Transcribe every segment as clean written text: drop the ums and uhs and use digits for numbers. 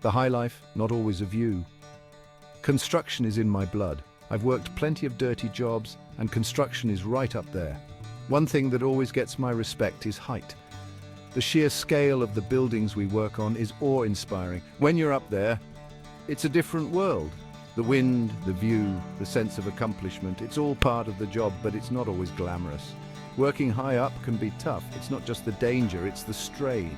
The high life, not always a view. Construction is in my blood. I've worked plenty of dirty jobs, and construction is right up there. One thing that always gets my respect is height. The sheer scale of the buildings we work on is awe-inspiring. When you're up there, it's a different world. The wind, the view, the sense of accomplishment, it's all part of the job, but it's not always glamorous. Working high up can be tough. It's not just the danger, it's the strain.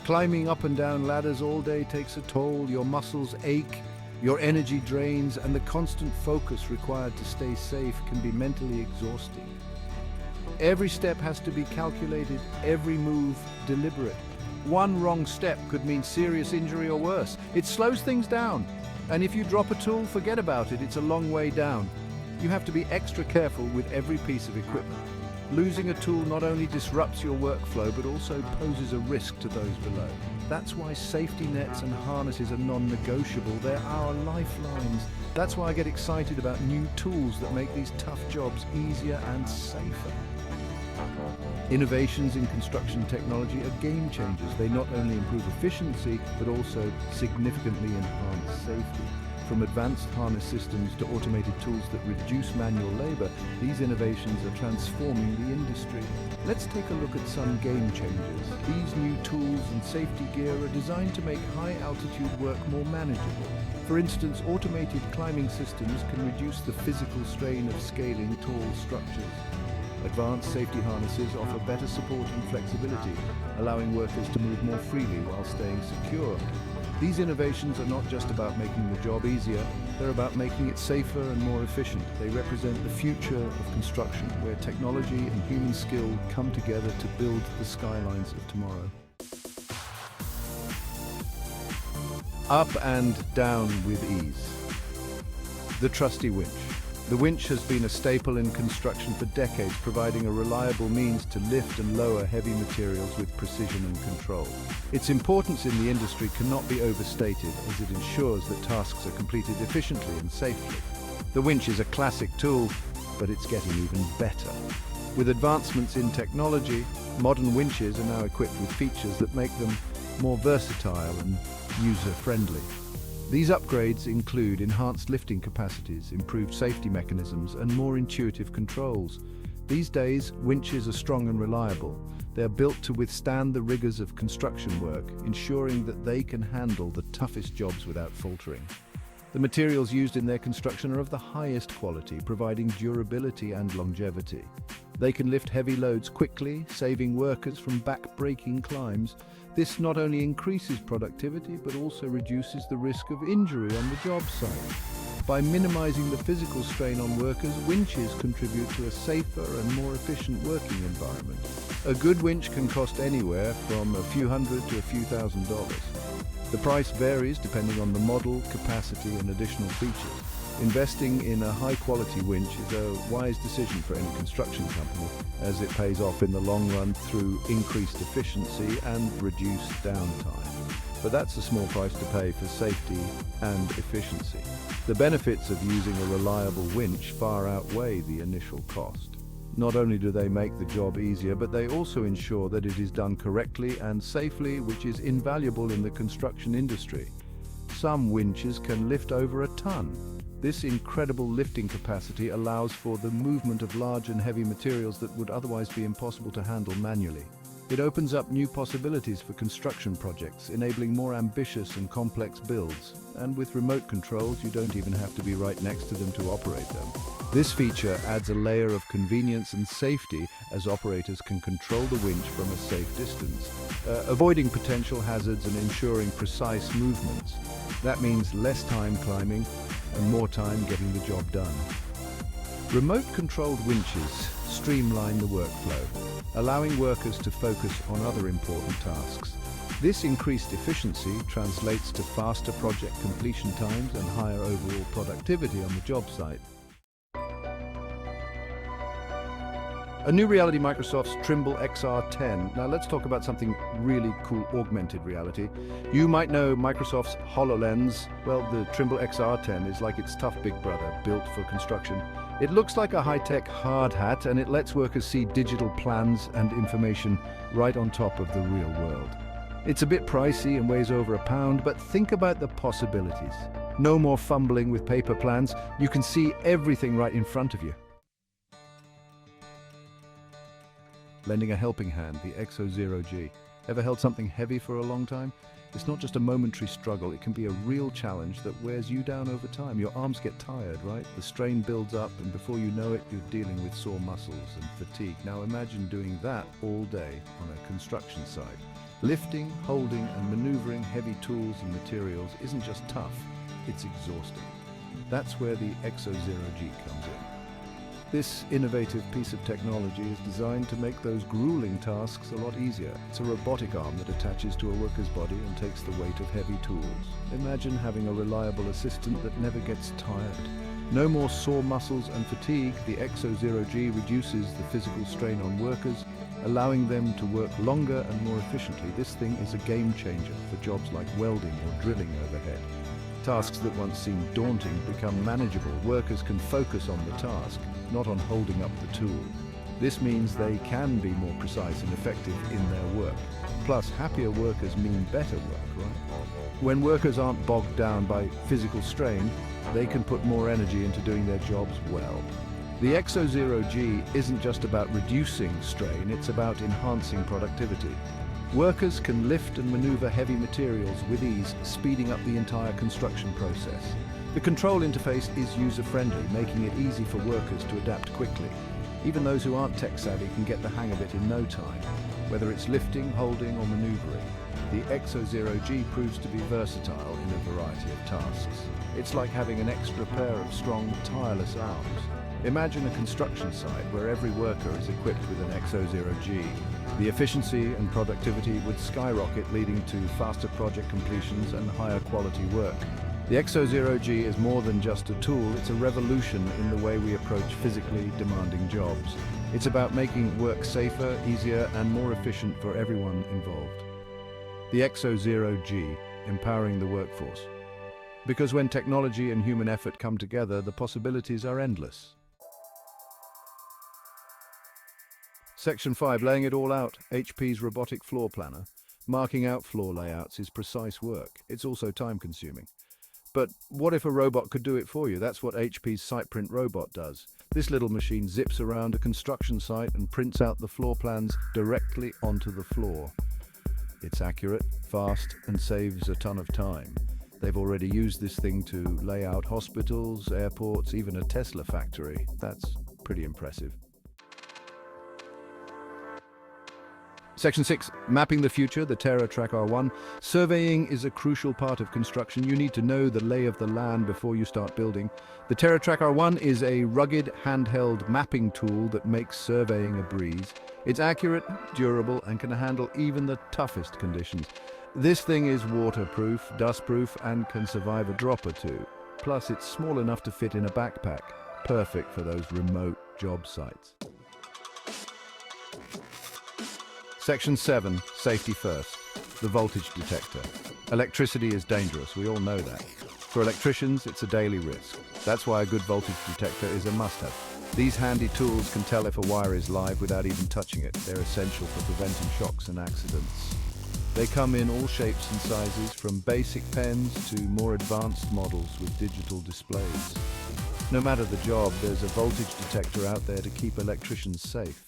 Climbing up and down ladders all day takes a toll. Your muscles ache, your energy drains, and the constant focus required to stay safe can be mentally exhausting. Every step has to be calculated, every move deliberate. One wrong step could mean serious injury or worse. It slows things down. And if you drop a tool, forget about it. It's a long way down. You have to be extra careful with every piece of equipment. Losing a tool not only disrupts your workflow, but also poses a risk to those below. That's why safety nets and harnesses are non-negotiable. They're our lifelines. That's why I get excited about new tools that make these tough jobs easier and safer. Innovations in construction technology are game changers. They not only improve efficiency, but also significantly enhance safety. From advanced harness systems to automated tools that reduce manual labor, these innovations are transforming the industry. Let's take a look at some game changers. These new tools and safety gear are designed to make high-altitude work more manageable. For instance, automated climbing systems can reduce the physical strain of scaling tall structures. Advanced safety harnesses offer better support and flexibility, allowing workers to move more freely while staying secure. These innovations are not just about making the job easier, they're about making it safer and more efficient. They represent the future of construction, where technology and human skill come together to build the skylines of tomorrow. Up and down with ease. The Trusty Winch. The winch has been a staple in construction for decades, providing a reliable means to lift and lower heavy materials with precision and control. Its importance in the industry cannot be overstated, as it ensures that tasks are completed efficiently and safely. The winch is a classic tool, but it's getting even better. With advancements in technology, modern winches are now equipped with features that make them more versatile and user-friendly. These upgrades include enhanced lifting capacities, improved safety mechanisms, and more intuitive controls. These days, winches are strong and reliable. They're built to withstand the rigors of construction work, ensuring that they can handle the toughest jobs without faltering. The materials used in their construction are of the highest quality, providing durability and longevity. They can lift heavy loads quickly, saving workers from back-breaking climbs. This not only increases productivity, but also reduces the risk of injury on the job site. By minimizing the physical strain on workers, winches contribute to a safer and more efficient working environment. A good winch can cost anywhere from a few hundred to a few $1,000s. The price varies depending on the model, capacity, and additional features. Investing in a high-quality winch is a wise decision for any construction company, as it pays off in the long run through increased efficiency and reduced downtime. But that's a small price to pay for safety and efficiency. The benefits of using a reliable winch far outweigh the initial cost. Not only do they make the job easier, but they also ensure that it is done correctly and safely, which is invaluable in the construction industry. Some winches can lift over a ton. This incredible lifting capacity allows for the movement of large and heavy materials that would otherwise be impossible to handle manually. It opens up new possibilities for construction projects, enabling more ambitious and complex builds. And with remote controls, you don't even have to be right next to them to operate them. This feature adds a layer of convenience and safety, as operators can control the winch from a safe distance, avoiding potential hazards and ensuring precise movements. That means less time climbing and more time getting the job done. Remote-controlled winches streamline the workflow, allowing workers to focus on other important tasks. This increased efficiency translates to faster project completion times and higher overall productivity on the job site. A new reality, Microsoft's Trimble XR10. Now let's talk about something really cool, augmented reality. You might know Microsoft's HoloLens. Well, the Trimble XR10 is like its tough big brother, built for construction. It looks like a high-tech hard hat, and it lets workers see digital plans and information right on top of the real world. It's a bit pricey and weighs over a pound, but think about the possibilities. No more fumbling with paper plans. You can see everything right in front of you. Lending a helping hand, the Exo Zero G. Ever held something heavy for a long time? It's not just a momentary struggle, it can be a real challenge that wears you down over time. Your arms get tired, right? The strain builds up, and before you know it, you're dealing with sore muscles and fatigue. Now imagine doing that all day on a construction site. Lifting, holding, and maneuvering heavy tools and materials isn't just tough, it's exhausting. That's where the Exo Zero G comes in. This innovative piece of technology is designed to make those grueling tasks a lot easier. It's a robotic arm that attaches to a worker's body and takes the weight of heavy tools. Imagine having a reliable assistant that never gets tired. No more sore muscles and fatigue. The Exo Zero G reduces the physical strain on workers, allowing them to work longer and more efficiently. This thing is a game changer for jobs like welding or drilling overhead. Tasks that once seemed daunting become manageable. Workers can focus on the task, not on holding up the tool. This means they can be more precise and effective in their work. Plus, happier workers mean better work, right? When workers aren't bogged down by physical strain, they can put more energy into doing their jobs well. The Exo Zero G isn't just about reducing strain, it's about enhancing productivity. Workers can lift and maneuver heavy materials with ease, speeding up the entire construction process. The control interface is user-friendly, making it easy for workers to adapt quickly. Even those who aren't tech-savvy can get the hang of it in no time, whether it's lifting, holding, or maneuvering. The Exo Zero G proves to be versatile in a variety of tasks. It's like having an extra pair of strong, tireless arms. Imagine a construction site where every worker is equipped with an Exo Zero G. The efficiency and productivity would skyrocket, leading to faster project completions and higher quality work. The Exo Zero G is more than just a tool, it's a revolution in the way we approach physically demanding jobs. It's about making work safer, easier, and more efficient for everyone involved. The Exo Zero G, empowering the workforce. Because when technology and human effort come together, the possibilities are endless. Section 5, laying it all out, HP's robotic floor planner. Marking out floor layouts is precise work. It's also time-consuming. But what if a robot could do it for you? That's what HP's SitePrint robot does. This little machine zips around a construction site and prints out the floor plans directly onto the floor. It's accurate, fast, and saves a ton of time. They've already used this thing to lay out hospitals, airports, even a Tesla factory. That's pretty impressive. Section 6, mapping the future, the Terra Track R1. Surveying is a crucial part of construction. You need to know the lay of the land before you start building. The Terra Track R1 is a rugged, handheld mapping tool that makes surveying a breeze. It's accurate, durable, and can handle even the toughest conditions. This thing is waterproof, dustproof, and can survive a drop or two. Plus, it's small enough to fit in a backpack. Perfect for those remote job sites. Section 7, safety first. The voltage detector. Electricity is dangerous, we all know that. For electricians, it's a daily risk. That's why a good voltage detector is a must-have. These handy tools can tell if a wire is live without even touching it. They're essential for preventing shocks and accidents. They come in all shapes and sizes, from basic pens to more advanced models with digital displays. No matter the job, there's a voltage detector out there to keep electricians safe.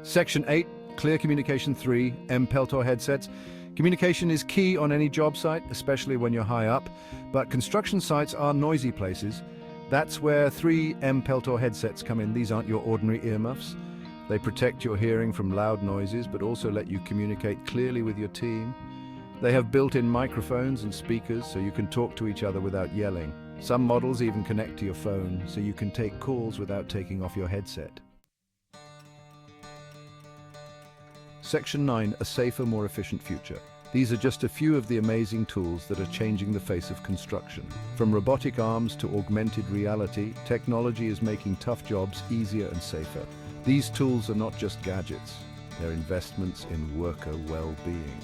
Section 8, Clear Communication 3, PELTOR Headsets. Communication is key on any job site, especially when you're high up, but construction sites are noisy places. That's where 3 PELTOR headsets come in. These aren't your ordinary earmuffs. They protect your hearing from loud noises, but also let you communicate clearly with your team. They have built-in microphones and speakers, so you can talk to each other without yelling. Some models even connect to your phone, so you can take calls without taking off your headset. Section 9, a safer, more efficient future. These are just a few of the amazing tools that are changing the face of construction. From robotic arms to augmented reality, technology is making tough jobs easier and safer. These tools are not just gadgets, they're investments in worker well-being.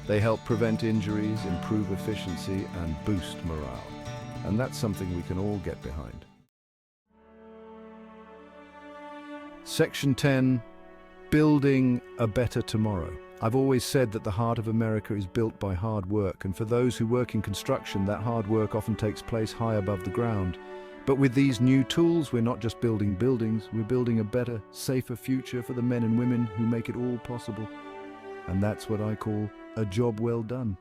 They help prevent injuries, improve efficiency, and boost morale. And that's something we can all get behind. Section 10, Building a better tomorrow. I've always said that the heart of America is built by hard work, and for those who work in construction, that hard work often takes place high above the ground. But with these new tools, we're not just building buildings, we're building a better, safer future for the men and women who make it all possible. And that's what I call a job well done.